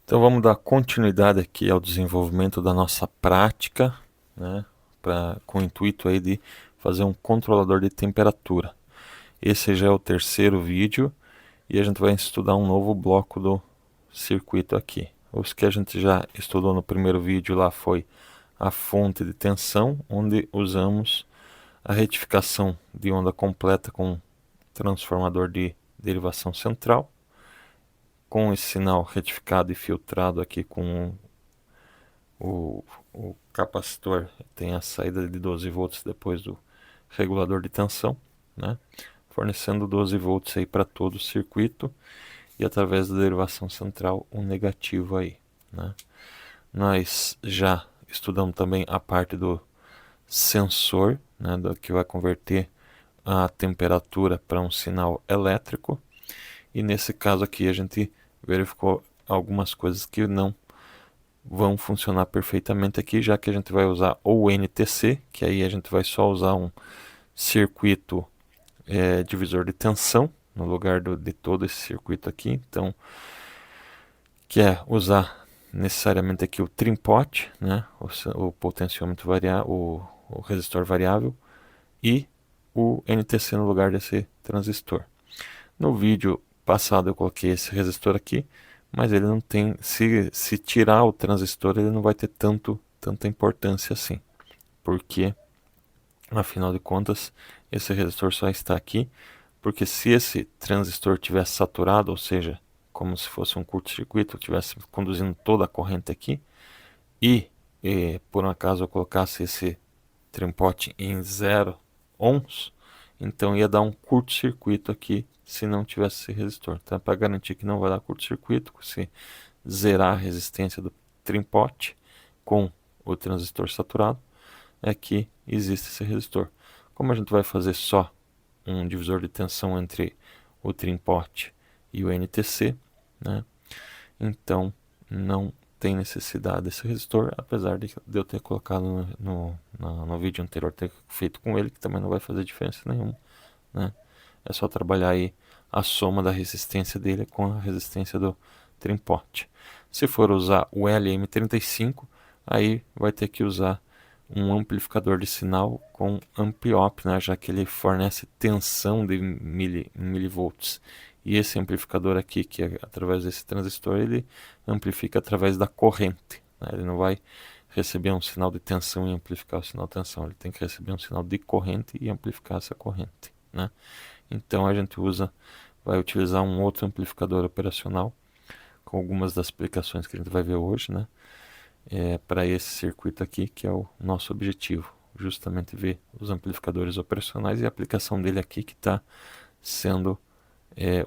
Então vamos dar continuidade aqui ao desenvolvimento da nossa prática, né, com o intuito aí de fazer um controlador de temperatura. Esse já é o terceiro vídeo e a gente vai estudar um novo bloco do circuito aqui. Os que a gente já estudou no primeiro vídeo lá foi a fonte de tensão, onde usamos a retificação de onda completa com transformador de derivação central, com esse sinal retificado e filtrado aqui com o capacitor, tem a saída de 12 volts depois do regulador de tensão, né? Fornecendo 12 volts aí para todo o circuito e através da derivação central um negativo aí, né? Nós já estudamos também a parte do sensor, né, que vai converter a temperatura para um sinal elétrico, e nesse caso aqui a gente verificou algumas coisas que não vão funcionar perfeitamente aqui, já que a gente vai usar o NTC, que aí a gente vai só usar um circuito divisor de tensão no lugar de todo esse circuito aqui. Então, que é usar necessariamente aqui o trim-pot, né, o potenciômetro variável, o resistor variável, e o NTC no lugar desse transistor. No vídeo passado eu coloquei esse resistor aqui, mas ele não tem, se tirar o transistor ele não vai ter tanta importância assim, porque afinal de contas esse resistor só está aqui porque se esse transistor tivesse saturado, ou seja, como se fosse um curto-circuito, estivesse conduzindo toda a corrente aqui, e por um acaso eu colocasse esse trim-pot em 0 ohms, então ia dar um curto-circuito aqui se não tivesse esse resistor. Então, para garantir que não vai dar curto-circuito, se zerar a resistência do trim-pot com o transistor saturado, é que existe esse resistor. Como a gente vai fazer só um divisor de tensão entre o trim-pot e o NTC, né? Então não tem necessidade desse resistor, apesar de eu ter colocado no vídeo anterior, ter feito com ele, que também não vai fazer diferença nenhuma, né? É só trabalhar aí a soma da resistência dele com a resistência do trim-pot. Se for usar o LM35, aí vai ter que usar um amplificador de sinal com ampliop, né, já que ele fornece tensão de milivolts. E esse amplificador aqui, que é através desse transistor, ele amplifica através da corrente, né? Ele não vai receber um sinal de tensão e amplificar o sinal de tensão. Ele tem que receber um sinal de corrente e amplificar essa corrente, né? Então a gente vai utilizar um outro amplificador operacional com algumas das aplicações que a gente vai ver hoje, né? Para esse circuito aqui, que é o nosso objetivo, justamente ver os amplificadores operacionais e a aplicação dele aqui que está sendo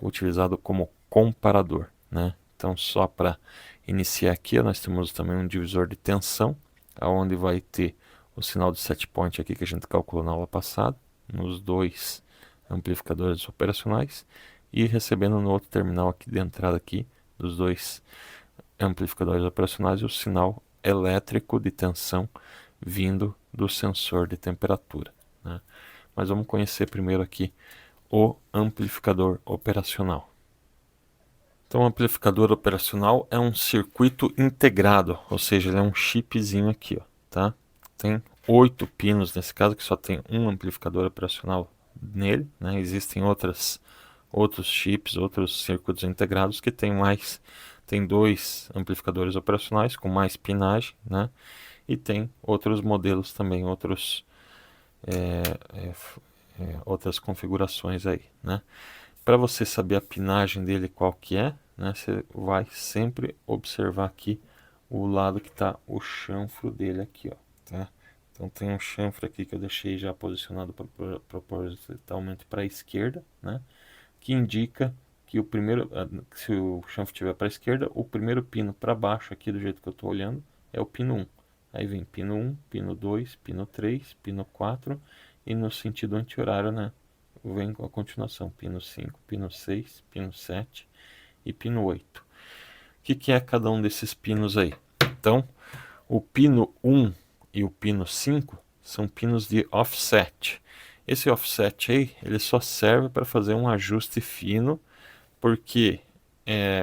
utilizado como comparador, né? Então, só para iniciar aqui, nós temos também um divisor de tensão, onde vai ter o sinal de set point aqui que a gente calculou na aula passada, nos dois amplificadores operacionais, e recebendo no outro terminal aqui de entrada aqui dos dois amplificadores operacionais o sinal elétrico de tensão vindo do sensor de temperatura, né? Mas vamos conhecer primeiro aqui o amplificador operacional. Então, o amplificador operacional é um circuito integrado, ou seja, ele é um chipzinho aqui, ó, tá? Tem 8 pinos nesse caso, que só tem um amplificador operacional nele, né? Existem outros chips, outros circuitos integrados que tem dois amplificadores operacionais com mais pinagem, né? E tem outros modelos também, outras configurações aí, né? Para você saber a pinagem dele qual que é, né, você vai sempre observar aqui o lado que está o chanfro dele aqui, ó, tá? Então tem um chanfro aqui que eu deixei já posicionado propositalmente para a esquerda, né, que indica que se o chanfro estiver para a esquerda, o primeiro pino para baixo aqui do jeito que eu estou olhando é o pino 1. Aí vem pino 1, pino 2, pino 3, pino 4 e no sentido anti-horário, né, vem a continuação, pino 5, pino 6, pino 7 e pino 8. O que é cada um desses pinos aí? Então, o pino 1 e o pino 5 são pinos de offset. Esse offset aí, ele só serve para fazer um ajuste fino, porque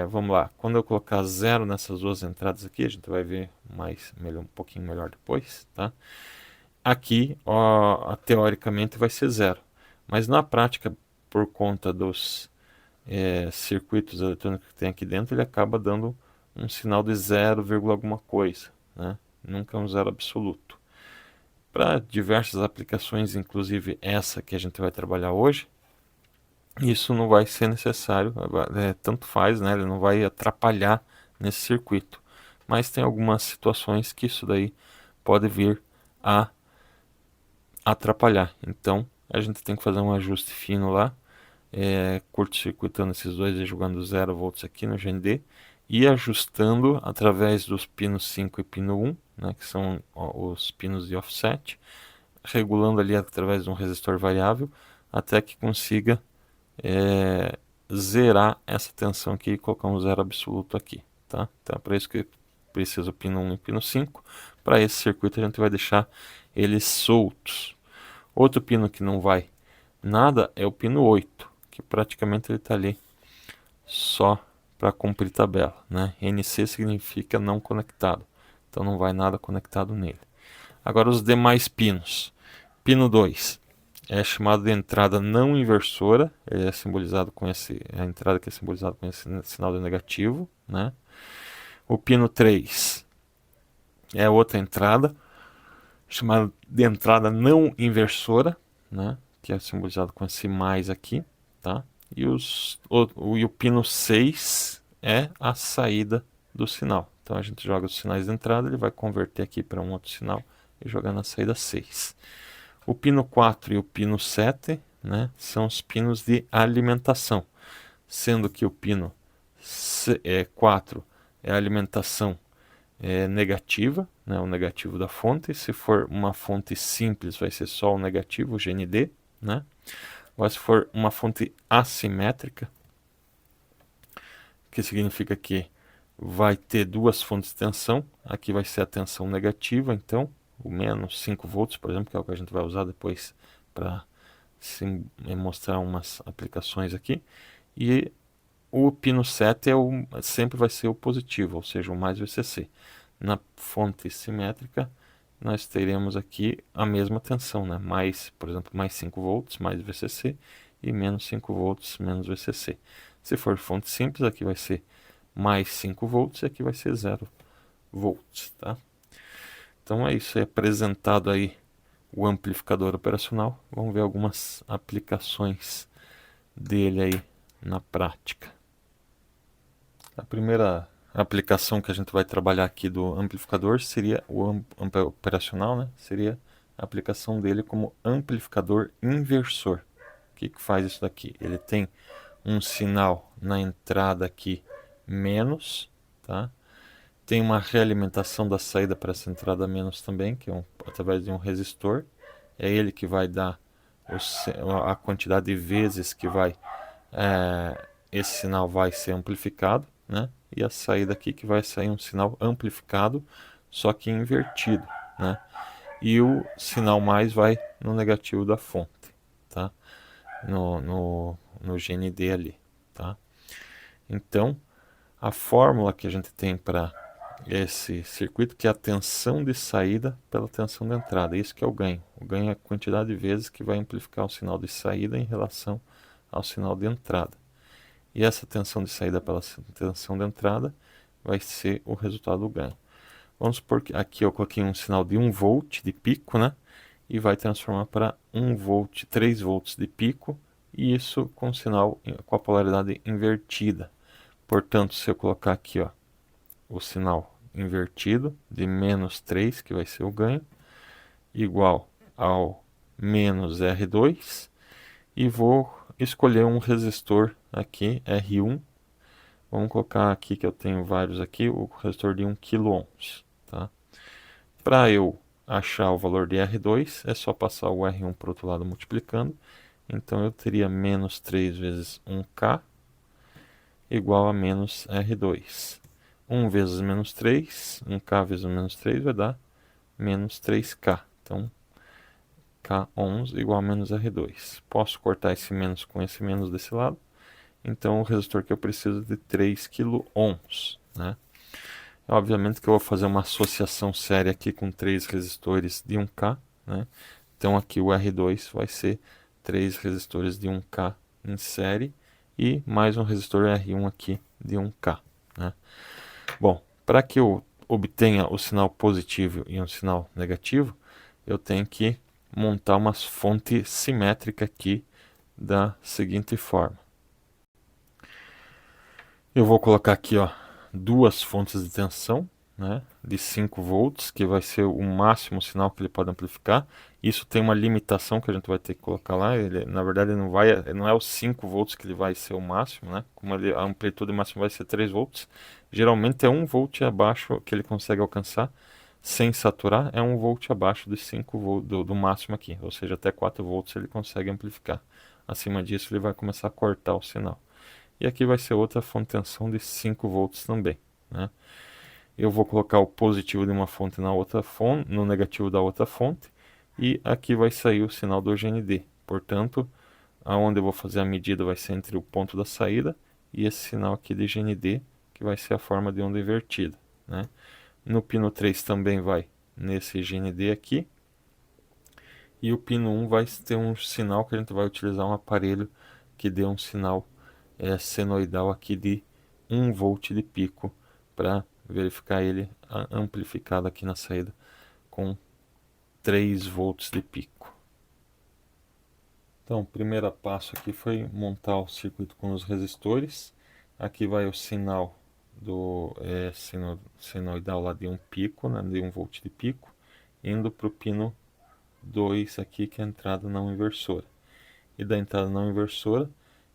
vamos lá, quando eu colocar 0 nessas duas entradas aqui, a gente vai ver um pouquinho melhor depois, tá? Aqui, ó, teoricamente vai ser 0, mas na prática, por conta dos circuitos eletrônicos que tem aqui dentro, ele acaba dando um sinal de 0, alguma coisa, né? Nunca um zero absoluto. Para diversas aplicações, inclusive essa que a gente vai trabalhar hoje, isso não vai ser necessário, tanto faz, né? Ele não vai atrapalhar nesse circuito. Mas tem algumas situações que isso daí pode vir a atrapalhar. Então a gente tem que fazer um ajuste fino lá, curto-circuitando esses dois e jogando 0 volts aqui no GND e ajustando através dos pinos 5 e pino 1, né, que são os pinos de offset, regulando ali através de um resistor variável até que consiga zerar essa tensão aqui e colocar um zero absoluto aqui, tá? Então é para isso que precisa o pino 1 e pino 5. Para esse circuito a gente vai deixar eles soltos. Outro pino que não vai nada é o pino 8, que praticamente ele está ali só para cumprir tabela, né? NC significa não conectado, então não vai nada conectado nele. Agora os demais pinos. Pino 2 é chamado de entrada não inversora, ele é simbolizado com a entrada que é simbolizada com esse sinal de negativo, né? O pino 3 é outra entrada, chamada de entrada não inversora, né? Que é simbolizado com esse mais aqui, tá? E o pino 6 é a saída do sinal. Então a gente joga os sinais de entrada, ele vai converter aqui para um outro sinal e jogar na saída 6. O pino 4 e o pino 7, né, são os pinos de alimentação, sendo que o pino 4 é a alimentação negativa, né, o negativo da fonte. Se for uma fonte simples, vai ser só o negativo, o GND, né? Agora, se for uma fonte assimétrica, que significa que vai ter duas fontes de tensão, aqui vai ser a tensão negativa, então o menos 5 volts, por exemplo, que é o que a gente vai usar depois para mostrar umas aplicações aqui, e o pino 7 sempre vai ser o positivo, ou seja, o mais VCC. Na fonte simétrica, nós teremos aqui a mesma tensão, né? Por exemplo, mais 5 volts, mais VCC, e menos 5 volts, menos VCC. Se for fonte simples, aqui vai ser mais 5 volts e aqui vai ser 0 volts, tá? Então é isso, é apresentado aí o amplificador operacional. Vamos ver algumas aplicações dele aí na prática. A primeira aplicação que a gente vai trabalhar aqui do amplificador seria o operacional, né? Seria a aplicação dele como amplificador inversor. O que faz isso daqui? Ele tem um sinal na entrada aqui menos, tá? Tem uma realimentação da saída para essa entrada menos também, que é através de um resistor. É ele que vai dar a quantidade de vezes que esse sinal vai ser amplificado, né? E a saída aqui que vai sair um sinal amplificado, só que invertido, né? E o sinal mais vai no negativo da fonte, tá? No GND ali, tá? Então, a fórmula que a gente tem para esse circuito, que é a tensão de saída pela tensão de entrada, isso que é o ganho. O ganho é a quantidade de vezes que vai amplificar o sinal de saída em relação ao sinal de entrada. E essa tensão de saída pela tensão de entrada vai ser o resultado do ganho. Vamos supor que aqui eu coloquei um sinal de 1 volt de pico, né? E vai transformar para 1 volt, 3 volts de pico, e isso com sinal com a polaridade invertida. Portanto, se eu colocar aqui, ó, o sinal invertido de menos 3, que vai ser o ganho, igual ao menos R2, e vou escolher um resistor aqui, R1. Vamos colocar aqui que eu tenho vários aqui, o resistor de 1 kΩ, tá? Para eu achar o valor de R2, é só passar o R1 para o outro lado multiplicando. Então eu teria menos 3 vezes 1K igual a menos R2. 1 vezes menos 3, 1K vezes menos 3 vai dar menos 3K. Então, K11 igual a menos R2. Posso cortar esse menos com esse menos desse lado Então o resistor que eu preciso é de 3 kΩ, né? Obviamente que eu vou fazer uma associação séria aqui com 3 resistores de 1K, né? Então aqui o R2 vai ser 3 resistores de 1K em série e mais um resistor R1 aqui de 1K, né? Bom, para que eu obtenha o sinal positivo e um sinal negativo, eu tenho que montar uma fonte simétrica aqui da seguinte forma. Eu vou colocar aqui, ó, duas fontes de tensão, né, de 5 volts, que vai ser o máximo sinal que ele pode amplificar. Isso tem uma limitação que a gente vai ter que colocar lá. Ele, na verdade, não é os 5 volts que ele vai ser o máximo, né? Como a amplitude máxima vai ser 3 volts, geralmente é 1 volt abaixo que ele consegue alcançar sem saturar, é 1 volt abaixo dos 5 volts do máximo aqui, ou seja, até 4 volts ele consegue amplificar. Acima disso ele vai começar a cortar o sinal. E aqui vai ser outra fonte de tensão de 5 volts também, né? Eu vou colocar o positivo de uma fonte na outra fonte, no negativo da outra fonte, e aqui vai sair o sinal do GND. Portanto, aonde eu vou fazer a medida vai ser entre o ponto da saída e esse sinal aqui de GND, que vai ser a forma de onda invertida, né? No pino 3 também vai nesse GND aqui. E o pino 1 vai ter um sinal que a gente vai utilizar um aparelho que dê um sinal senoidal aqui de 1 volt de pico para verificar ele amplificado aqui na saída com 3 volts de pico. Então, o primeiro passo aqui foi montar o circuito com os resistores. Aqui vai o sinal do senoidal lá de 1 pico, né, de 1 volt de pico, indo para o pino 2 aqui, que é a entrada não inversora. E da entrada não inversora,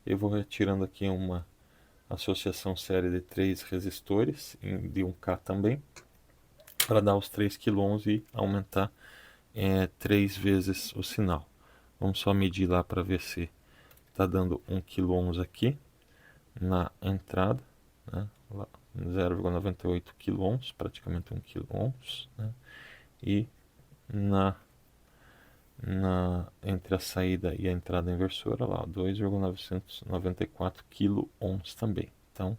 eu vou retirando aqui uma associação séria de 3 resistores de 1K também, para dar os 3 kΩ e aumentar 3 vezes o sinal. Vamos só medir lá para ver se está dando 1 kΩ aqui na entrada, né? 0,98 kΩ, praticamente 1 kΩ, né? E entre a saída e a entrada inversora, lá 2,994 kΩ também. Então,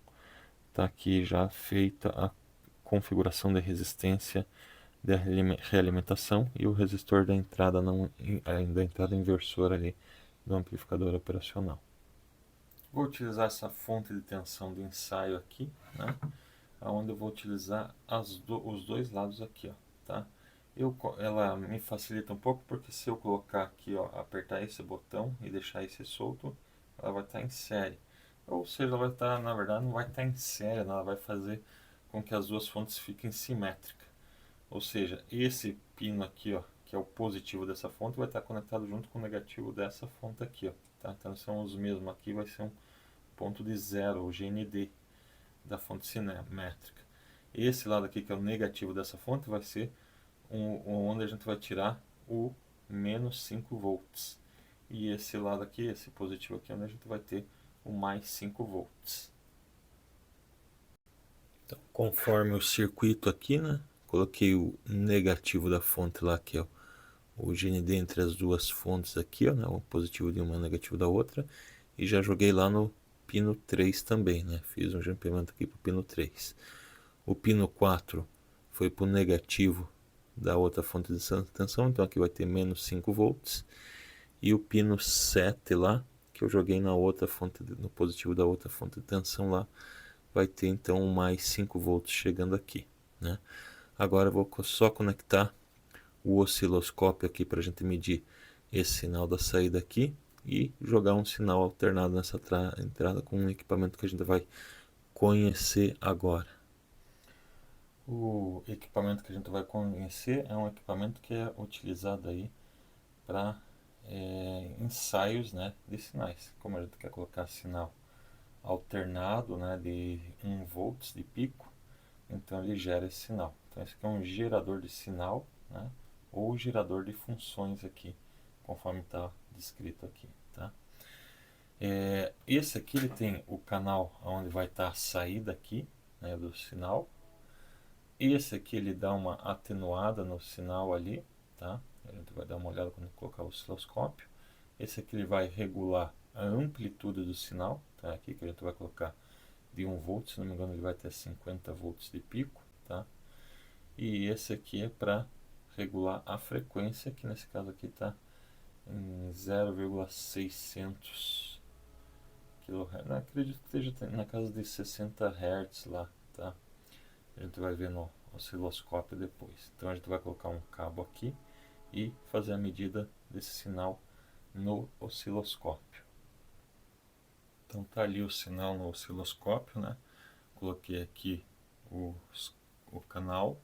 está aqui já feita a configuração de resistência de realimentação e o resistor da entrada da entrada inversora ali do amplificador operacional. Vou utilizar essa fonte de tensão do ensaio aqui, né? Onde eu vou utilizar os dois lados aqui, ó, tá? Ela me facilita um pouco porque se eu colocar aqui, ó, apertar esse botão e deixar esse solto, ela vai estar em série. Ou seja, ela vai estar, na verdade, não vai estar em série, ela vai fazer com que as duas fontes fiquem simétricas. Ou seja, esse pino aqui, ó, que é o positivo dessa fonte, vai estar conectado junto com o negativo dessa fonte aqui, ó, tá? Então são os mesmos aqui, vai ser um ponto de zero, o GND da fonte simétrica. Esse lado aqui, que é o negativo dessa fonte, vai ser onde a gente vai tirar o menos 5 volts. E esse lado aqui, esse positivo aqui, onde a gente vai ter o mais 5 volts. Então, conforme o circuito aqui, né? Coloquei o negativo da fonte lá, que é o GND entre as duas fontes aqui, ó, né? O positivo de uma e o negativo da outra. E já joguei lá no pino 3 também, né? Fiz um jampeamento aqui para o pino 3. O pino 4 foi para o negativo da outra fonte de tensão, então aqui vai ter menos 5 volts. E o pino 7 lá, que eu joguei na outra fonte, no positivo da outra fonte de tensão lá, vai ter então mais 5 volts chegando aqui, né? Agora eu vou só conectar o osciloscópio aqui para a gente medir esse sinal da saída aqui e jogar um sinal alternado nessa entrada com um equipamento que a gente vai conhecer agora. O equipamento que a gente vai conhecer é um equipamento que é utilizado aí para ensaios, né, de sinais. Como a gente quer colocar sinal alternado, né, de 1 volts de pico, então ele gera esse sinal. Então esse aqui é um gerador de sinal, né, ou gerador de funções aqui, conforme está descrito aqui, tá? Esse aqui ele tem o canal onde vai estar a saída aqui, né, do sinal. Esse aqui ele dá uma atenuada no sinal ali, tá? A gente vai dar uma olhada quando colocar o osciloscópio. Esse aqui ele vai regular a amplitude do sinal, tá? Aqui que a gente vai colocar de 1 volt, se não me engano ele vai ter 50 volts de pico, tá? E esse aqui é para regular a frequência, que nesse caso aqui está em 0,600 kHz. Acredito que esteja na casa de 60 Hz lá, tá? A gente vai ver no osciloscópio depois. Então a gente vai colocar um cabo aqui e fazer a medida desse sinal no osciloscópio. Então tá ali o sinal no osciloscópio, né? Coloquei aqui o canal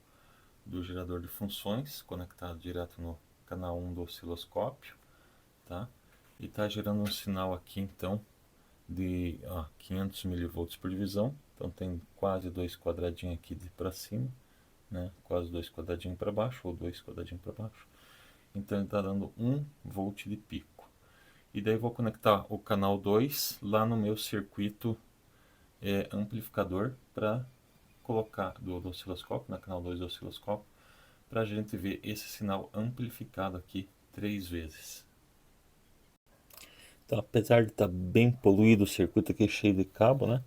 do gerador de funções conectado direto no canal 1 do osciloscópio, tá? E tá gerando um sinal aqui então de 500 mV por divisão. Então tem quase 2 quadradinhos aqui para cima, né? Quase 2 quadradinhos para baixo, ou 2 quadradinhos para baixo. Então ele está dando 1 volt de pico. E daí vou conectar o canal 2 lá no meu circuito amplificador para colocar do osciloscópio, na canal 2 do osciloscópio, para a gente ver esse sinal amplificado aqui 3 vezes. Então, apesar de estar bem poluído o circuito aqui cheio de cabo, né?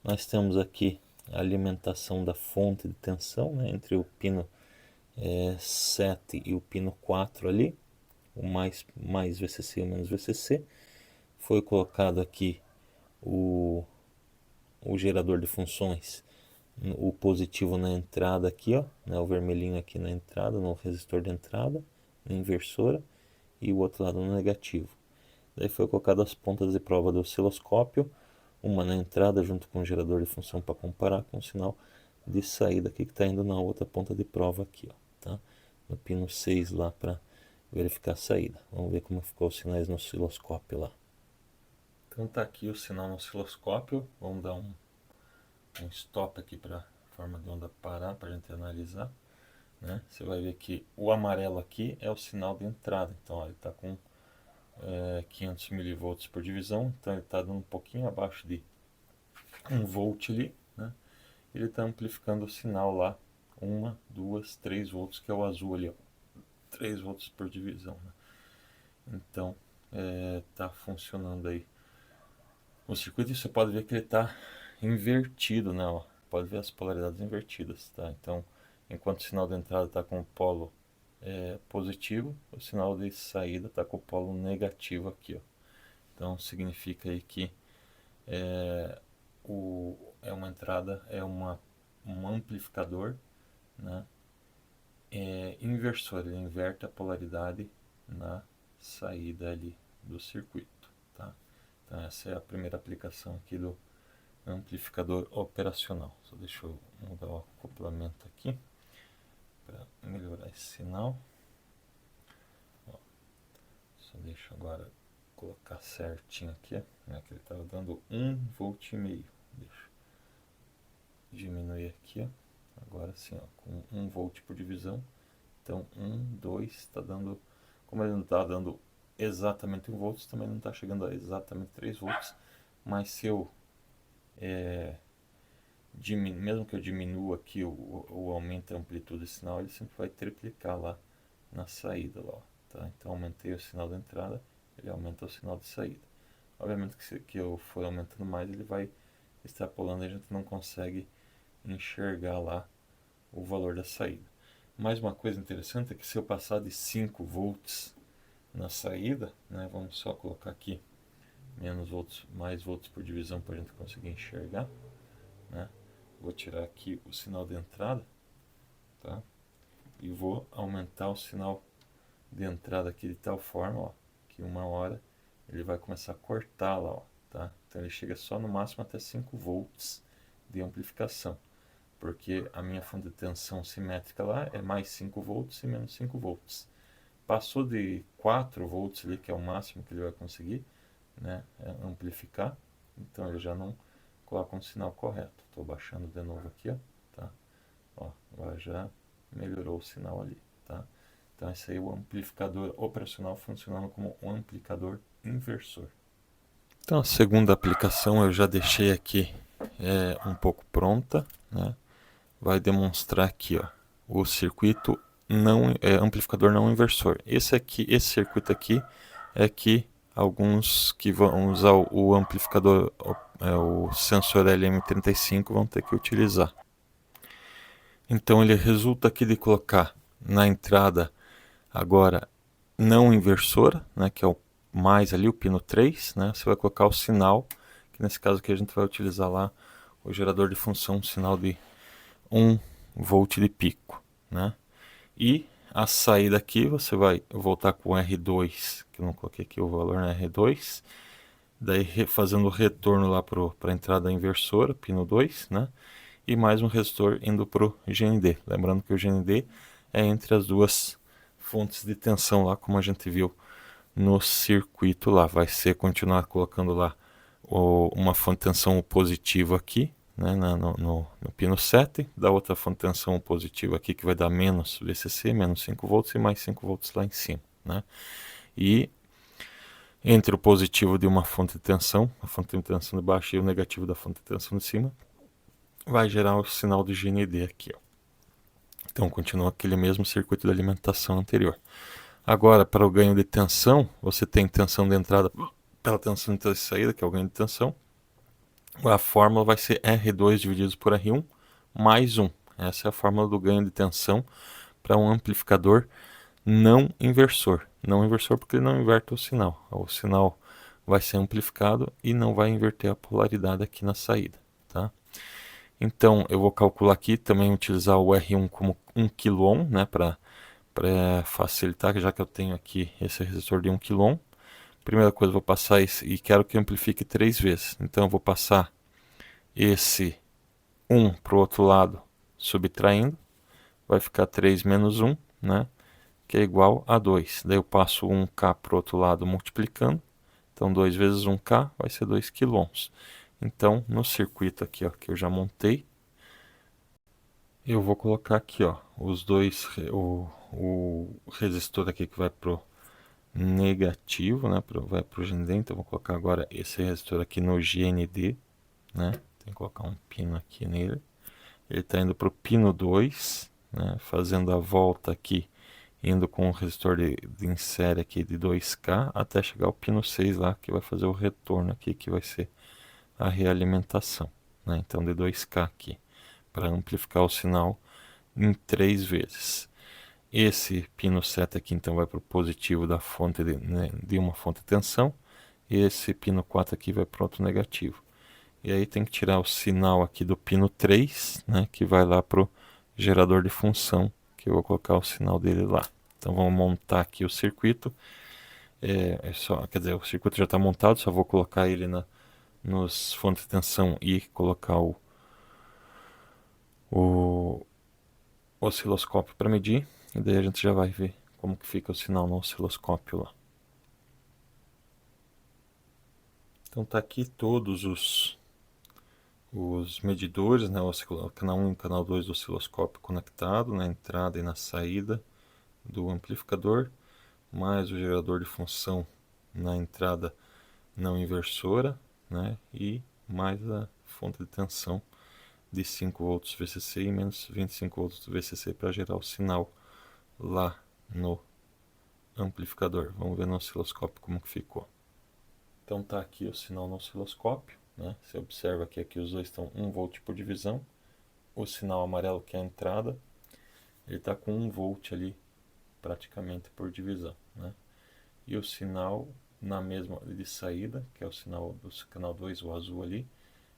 Nós temos aqui a alimentação da fonte de tensão, né, entre o pino 7 e o pino 4 ali, o mais VCC e o menos VCC. Foi colocado aqui o gerador de funções, o positivo na entrada aqui, ó, né, o vermelhinho aqui na entrada, no resistor de entrada, na inversora, e o outro lado no negativo. Daí foi colocado as pontas de prova do osciloscópio, uma na entrada junto com o gerador de função para comparar com o sinal de saída aqui que está indo na outra ponta de prova aqui, ó, tá? No pino 6 lá para verificar a saída. Vamos ver como ficou os sinais no osciloscópio lá. Então tá aqui o sinal no osciloscópio. Vamos dar um stop aqui para a forma de onda parar para a gente analisar, né? Você vai ver que o amarelo aqui é o sinal de entrada. Então ó, ele está com 500 mV por divisão, então ele está dando um pouquinho abaixo de 1 volt ali, né? Ele está amplificando o sinal lá 1, 2, 3 volts, que é o azul ali, ó, 3 volts por divisão, né? Então está funcionando aí o circuito. E você pode ver que ele está invertido, né? Ó, pode ver as polaridades invertidas, tá? Então enquanto o sinal de entrada está com o polo positivo, o sinal de saída está com o polo negativo aqui, ó. Então significa aí que uma entrada, um amplificador, né, inversor, ele inverte a polaridade na saída ali do circuito, tá? Então essa é a primeira aplicação aqui do amplificador operacional. Só deixa eu mudar o acoplamento aqui para melhorar esse sinal. Ó, só deixa agora colocar certinho aqui, né, que ele estava dando 1,5 volt. Deixa eu diminuir aqui, ó. Agora sim, ó, com 1 volt por divisão. Então 1, 2, está dando, como ele não está dando exatamente 1 volt, também não está chegando a exatamente 3 volts, mas se eu mesmo que eu diminua aqui o aumento da amplitude do sinal, ele sempre vai triplicar lá na saída lá, ó, tá? Então aumentei o sinal da entrada, ele aumenta o sinal de saída. Obviamente que eu for aumentando mais, ele vai extrapolando e a gente não consegue enxergar lá o valor da saída. Mais uma coisa interessante é que se eu passar de 5 volts na saída, né, vamos só colocar aqui menos volts, mais volts por divisão para a gente conseguir enxergar, né? Vou tirar aqui o sinal de entrada, tá? E vou aumentar o sinal de entrada aqui de tal forma, ó, que uma hora ele vai começar a cortar lá, ó, tá? Então ele chega só no máximo até 5 volts de amplificação, porque a minha fonte de tensão simétrica lá é mais 5 volts e menos 5 volts. Passou de 4 volts ali, que é o máximo que ele vai conseguir, né, amplificar, então ele já não coloca um sinal correto. Estou baixando de novo aqui, ó, tá? Ó, agora já melhorou o sinal ali, tá? Então esse aí é o amplificador operacional funcionando como um amplificador inversor. Então a segunda aplicação eu já deixei aqui um pouco pronta, né? Vai demonstrar aqui, ó, o circuito amplificador não inversor. Esse circuito aqui é que alguns que vão usar o amplificador, o sensor LM35 vão ter que utilizar. Então ele resulta aqui de colocar na entrada agora não inversora, né, que é o mais ali, o pino 3, né, você vai colocar o sinal, que nesse caso aqui a gente vai utilizar lá o gerador de função, um sinal de 1 volt de pico, né? E a saída aqui você vai voltar com o R2, que eu não coloquei aqui o valor na R2, daí fazendo o retorno lá para a entrada inversora, pino 2, né? E mais um resistor indo para o GND. Lembrando que o GND é entre as duas fontes de tensão lá, como a gente viu no circuito lá. Vai ser continuar colocando lá uma fonte de tensão positiva aqui, né, no pino 7, da outra fonte de tensão positiva aqui que vai dar menos VCC, menos 5 volts e mais 5 volts lá em cima, né? E entre o positivo de uma fonte de tensão, a fonte de tensão de baixo, e o negativo da fonte de tensão de cima, vai gerar o sinal do GND aqui, ó. Então continua aquele mesmo circuito de alimentação anterior. Agora, para o ganho de tensão, você tem tensão de entrada pela tensão de saída, que é o ganho de tensão. A fórmula vai ser R2 dividido por R1 mais 1. Essa é a fórmula do ganho de tensão para um amplificador não inversor. Não inversor porque ele não inverte o sinal. O sinal vai ser amplificado e não vai inverter a polaridade aqui na saída, tá? Então eu vou calcular aqui também utilizar o R1 como 1 kΩ, né, para facilitar, já que eu tenho aqui esse resistor de 1 kΩ. Primeira coisa, eu vou passar esse e quero que amplifique 3 vezes. Então eu vou passar esse 1 para o outro lado, subtraindo. Vai ficar 3 menos 1, né? Que é igual a 2. Daí eu passo 1K para o outro lado multiplicando. Então 2 vezes 1K vai ser 2 kΩ. Então no circuito aqui, ó, que eu já montei, eu vou colocar aqui, ó, os dois, o resistor aqui que vai pro negativo, né, vai pro GND. Então eu vou colocar agora esse resistor aqui no GND, né? Tem que colocar um pino aqui nele. Ele está indo pro pino 2, né, fazendo a volta aqui, indo com o resistor em série aqui de 2K até chegar ao pino 6 lá, que vai fazer o retorno aqui, que vai ser a realimentação, né? Então de 2K aqui, para amplificar o sinal em 3 vezes. Esse pino 7 aqui então vai para o positivo da fonte de uma fonte de tensão, e esse pino 4 aqui vai para outro negativo. E aí tem que tirar o sinal aqui do pino 3, né, que vai lá para o gerador de função, que eu vou colocar o sinal dele lá. Então vamos montar aqui o circuito. Quer dizer, o circuito já está montado, só vou colocar ele nos fontes de tensão e colocar o osciloscópio para medir. E daí a gente já vai ver como que fica o sinal no osciloscópio lá. Então tá aqui todos os medidores, né, o canal 1 e o canal 2 do osciloscópio conectado na entrada e na saída do amplificador, mais o gerador de função na entrada não inversora, né, e mais a fonte de tensão de 5 volts VCC e menos 25 volts VCC para gerar o sinal lá no amplificador. Vamos ver no osciloscópio como que ficou. Então tá aqui o sinal no osciloscópio, né? Você observa que aqui os dois estão 1 volt por divisão. O sinal amarelo, que é a entrada, ele está com 1 volt ali praticamente por divisão, né? E o sinal na mesma de saída, que é o sinal do canal 2, o azul ali,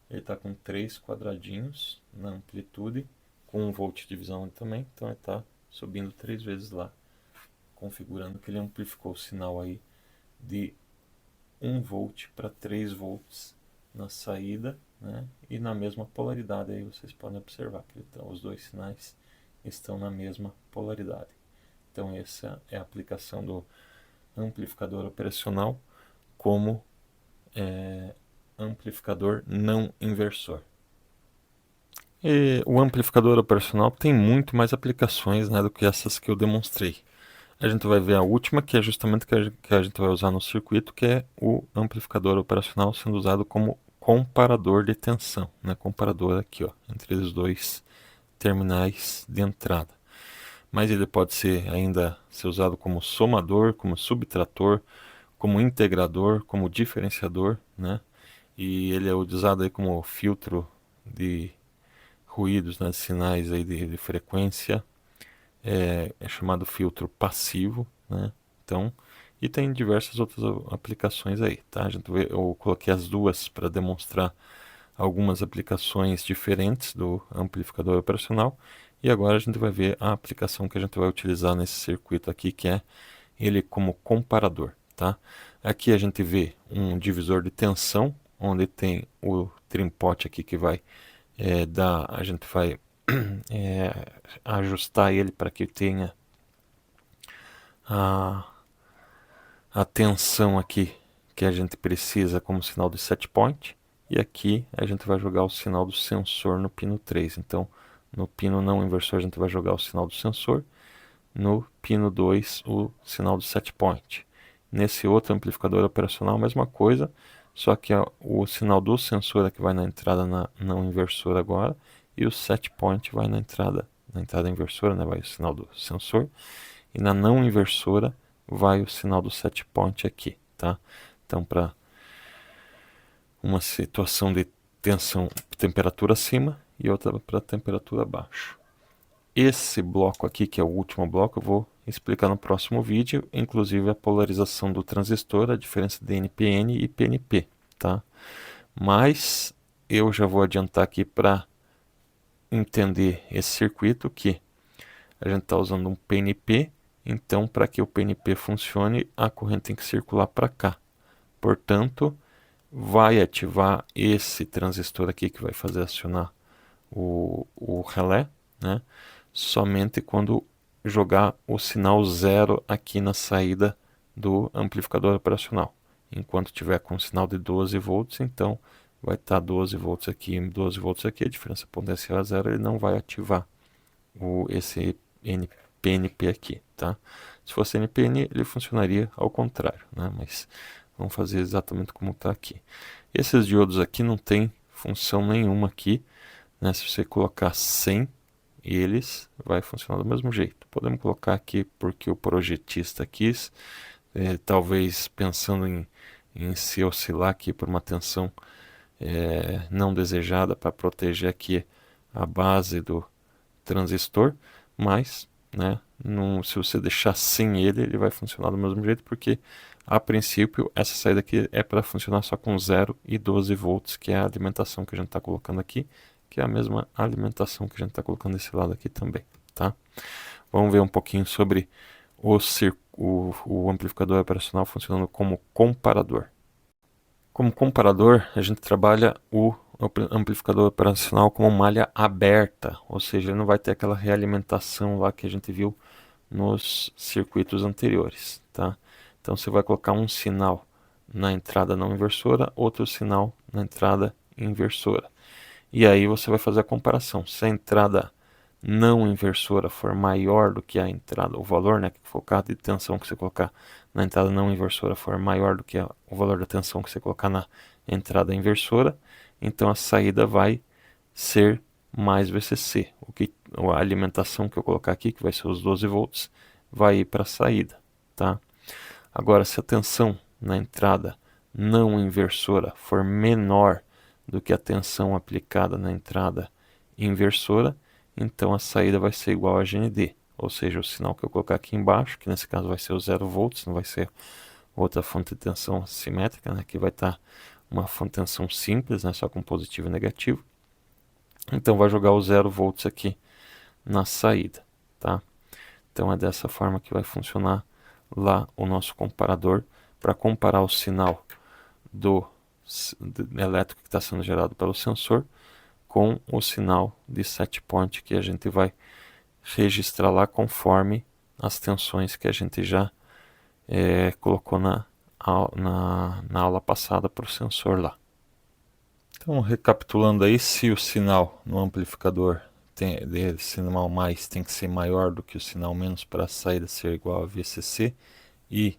ele está com 3 quadradinhos na amplitude, com 1 volt de divisão também, então ele está subindo 3 vezes lá, configurando que ele amplificou o sinal aí de 1 volt para 3 volts na saída, né? E na mesma polaridade, aí vocês podem observar que então, os dois sinais estão na mesma polaridade. Então essa é a aplicação do amplificador operacional como amplificador não inversor. E o amplificador operacional tem muito mais aplicações, né, do que essas que eu demonstrei. A gente vai ver a última, que é justamente que a gente vai usar no circuito, que é o amplificador operacional sendo usado como comparador de tensão, né? Comparador aqui, ó, entre os dois terminais de entrada. Mas ele pode ser ainda ser usado como somador, como subtrator, como integrador, como diferenciador, né? E ele é usado aí como filtro de ruídos, né, de sinais aí de frequência, é chamado filtro passivo, né? Então, e tem diversas outras aplicações aí, tá? Eu coloquei as duas para demonstrar algumas aplicações diferentes do amplificador operacional, e agora a gente vai ver a aplicação que a gente vai utilizar nesse circuito aqui, que é ele como comparador, tá? Aqui a gente vê um divisor de tensão, onde tem o trim pot aqui que vai a gente vai ajustar ele para que tenha a, a tensão aqui que a gente precisa como sinal de set point. E aqui a gente vai jogar o sinal do sensor no pino 3. Então, no pino não inversor a gente vai jogar o sinal do sensor. No pino 2 o sinal do set point. Nesse outro amplificador operacional, a mesma coisa, só que o sinal do sensor é que vai na entrada na não inversora agora, e o set point vai na entrada inversora, né, vai o sinal do sensor, e na não inversora vai o sinal do set point aqui, tá? Então, para uma situação de tensão, temperatura acima e outra para temperatura abaixo. Esse bloco aqui, que é o último bloco, eu vou explicar no próximo vídeo, inclusive a polarização do transistor, a diferença de NPN e PNP, tá? Mas eu já vou adiantar aqui para entender esse circuito que a gente está usando um PNP, então para que o PNP funcione, a corrente tem que circular para cá. Portanto, vai ativar esse transistor aqui que vai fazer acionar o relé, né? Somente quando jogar o sinal 0 aqui na saída do amplificador operacional. Enquanto tiver com sinal de 12 volts, então vai estar 12 volts aqui e 12 volts aqui, a diferença potencial é zero, ele não vai ativar esse PNP aqui, tá? Se fosse NPN, ele funcionaria ao contrário, né? Mas vamos fazer exatamente como está aqui. Esses diodos aqui não tem função nenhuma aqui, né? Se você colocar 100 eles, vai funcionar do mesmo jeito. Podemos colocar aqui porque o projetista quis, talvez pensando em se oscilar aqui por uma tensão não desejada para proteger aqui a base do transistor, mas, né, se você deixar sem ele, ele vai funcionar do mesmo jeito, porque a princípio essa saída aqui é para funcionar só com 0 e 12 volts, que é a alimentação que a gente está colocando aqui, que é a mesma alimentação que a gente está colocando desse lado aqui também, tá? Vamos ver um pouquinho sobre o amplificador operacional funcionando como comparador. Como comparador, a gente trabalha o amplificador operacional como malha aberta, ou seja, ele não vai ter aquela realimentação lá que a gente viu nos circuitos anteriores, tá? Então você vai colocar um sinal na entrada não inversora, outro sinal na entrada inversora. E aí você vai fazer a comparação. Se a entrada não inversora for maior do que a entrada, o valor, né, que for o carro de tensão que você colocar na entrada não inversora for maior do que o valor da tensão que você colocar na entrada inversora, então a saída vai ser mais VCC. A alimentação que eu colocar aqui, que vai ser os 12 volts, vai ir para a saída, tá? Agora, se a tensão na entrada não inversora for menor do que a tensão aplicada na entrada inversora, então a saída vai ser igual a GND, ou seja, o sinal que eu colocar aqui embaixo, que nesse caso vai ser o 0 volts, não vai ser outra fonte de tensão simétrica, né, que vai estar uma fonte de tensão simples, né, só com positivo e negativo. Então vai jogar o 0 volts aqui na saída, tá? Então é dessa forma que vai funcionar lá o nosso comparador para comparar o sinal do elétrico que está sendo gerado pelo sensor com o sinal de set point que a gente vai registrar lá conforme as tensões que a gente já colocou na aula passada para o sensor lá. Então, recapitulando aí, se o sinal no amplificador sinal mais tem que ser maior do que o sinal menos para a saída ser igual a VCC, e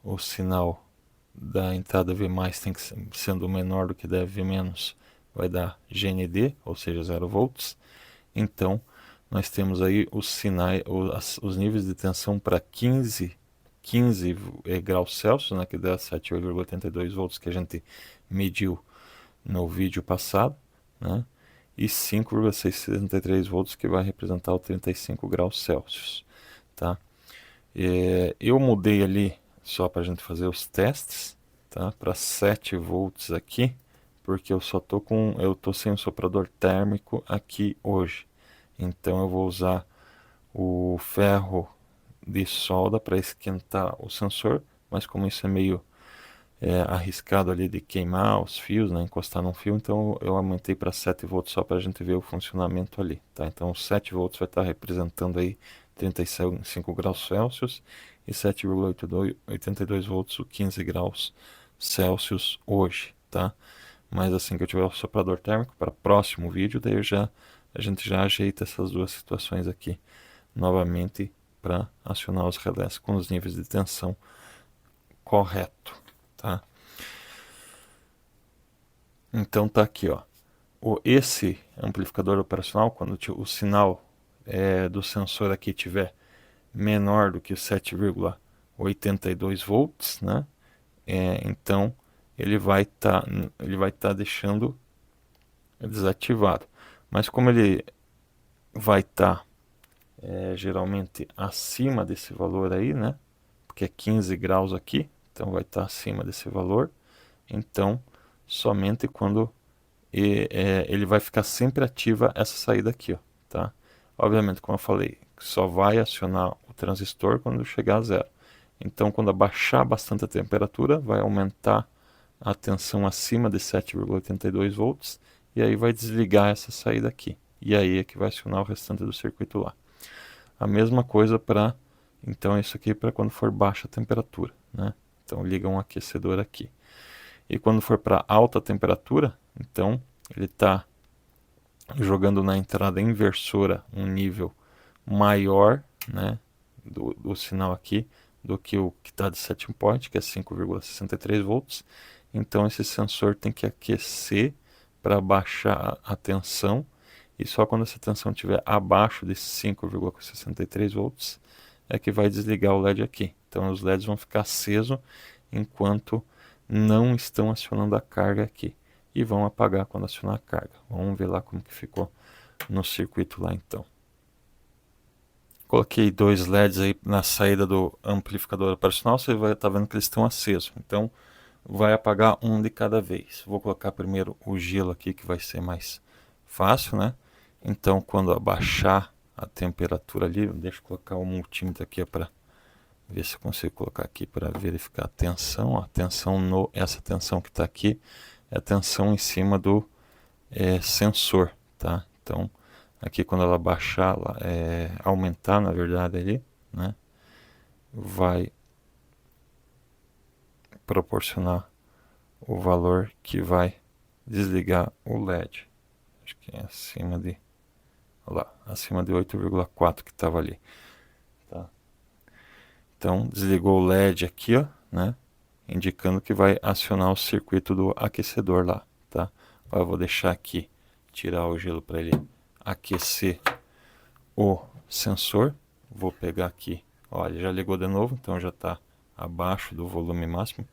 o sinal da entrada V mais tem que ser, sendo menor do que da V menos, vai dar GND, ou seja, 0 volts. Então, nós temos aí os sinais, os níveis de tensão para 15 15 graus Celsius, né, que dá 7,82 volts que a gente mediu no vídeo passado, né, e 5,663 volts que vai representar o 35 graus Celsius, tá? Eu mudei ali só para a gente fazer os testes, tá, para 7 volts aqui, porque eu tô sem o soprador térmico aqui hoje. Então eu vou usar o ferro de solda para esquentar o sensor, mas como isso é meio arriscado ali de queimar os fios, né, encostar num fio, então eu aumentei para 7 volts só para a gente ver o funcionamento ali, tá? Então 7 volts vai estar representando aí 35 graus Celsius e 7,82 volts, o 15 graus Celsius hoje, tá? Mas assim que eu tiver o soprador térmico para próximo vídeo, daí a gente já ajeita essas duas situações aqui novamente para acionar os relés com os níveis de tensão correto, tá? Então tá aqui, ó. Esse amplificador operacional, quando o sinal do sensor aqui tiver menor do que 7,82 volts, né? Então ele vai estar deixando desativado. Mas como ele vai estar geralmente acima desse valor aí, né? Porque é 15 graus aqui, então vai estar acima desse valor. Então, somente quando ele vai ficar sempre ativa essa saída aqui, ó, tá? Obviamente, como eu falei, só vai acionar o transistor quando chegar a zero. Então, quando abaixar bastante a temperatura, vai aumentar a tensão acima de 7,82 volts e aí vai desligar essa saída aqui. E aí é que vai acionar o restante do circuito lá. A mesma coisa para, então isso aqui para quando for baixa a temperatura, né? Então liga um aquecedor aqui. E quando for para alta temperatura, então ele está jogando na entrada inversora um nível maior, né, do sinal aqui do que o que está de setting point, que é 5,63 volts. Então esse sensor tem que aquecer para baixar a tensão, e só quando essa tensão estiver abaixo de 5,63 volts é que vai desligar o LED aqui. Então os LEDs vão ficar acesos enquanto não estão acionando a carga aqui, e vão apagar quando acionar a carga. Vamos ver lá como que ficou no circuito lá então. Coloquei dois LEDs aí na saída do amplificador operacional, você vai estar vendo que eles estão acesos. Então vai apagar um de cada vez. Vou colocar primeiro o gelo aqui, que vai ser mais fácil, né? Então quando abaixar a temperatura ali, deixa eu colocar o multímetro aqui para ver se eu consigo colocar aqui para verificar a tensão. A tensão essa tensão que está aqui é a tensão em cima do sensor, tá? Então aqui quando ela baixar, aumentar na verdade ali, né, vai proporcionar o valor que vai desligar o LED. Acho que é acima de, olha lá, acima de 8,4 que estava ali, tá? Então desligou o LED aqui, ó, né, indicando que vai acionar o circuito do aquecedor lá, tá? Eu vou deixar aqui, tirar o gelo para ele aquecer o sensor. Vou pegar aqui, olha, já ligou de novo, então já está abaixo do volume máximo.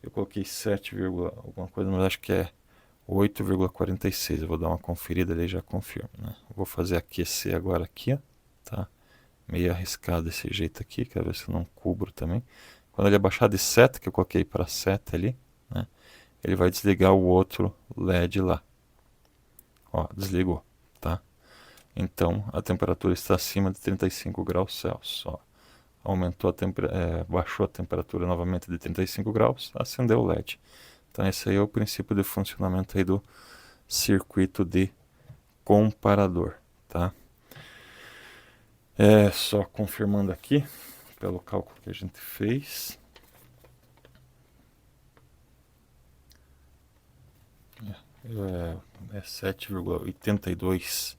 Eu coloquei 7, alguma coisa, mas acho que é 8,46. Eu vou dar uma conferida ali e já confirmo, né? Vou fazer aquecer agora aqui, ó, tá? Meio arriscado desse jeito aqui, quero ver se eu não cubro também. Quando ele abaixar de 7, que eu coloquei para 7 ali, né, ele vai desligar o outro LED lá. Ó, desligou, tá? Então a temperatura está acima de 35 graus Celsius. Ó. Baixou a temperatura novamente de 35 graus, acendeu o LED. Então esse aí é o princípio de funcionamento aí do circuito de comparador, tá? Só confirmando aqui, pelo cálculo que a gente fez. É 7,82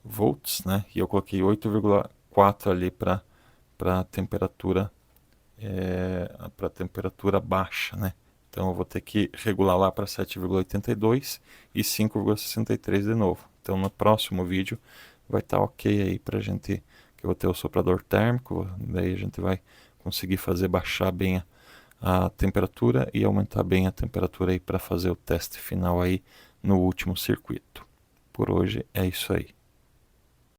volts, né? E eu coloquei 8,4 ali para temperatura baixa, né? Então eu vou ter que regular lá para 7,82 e 5,63 de novo. Então no próximo vídeo vai estar ok aí para gente, que eu vou ter o soprador térmico, daí a gente vai conseguir fazer baixar bem a temperatura e aumentar bem a temperatura aí para fazer o teste final aí no último circuito. Por hoje é isso aí.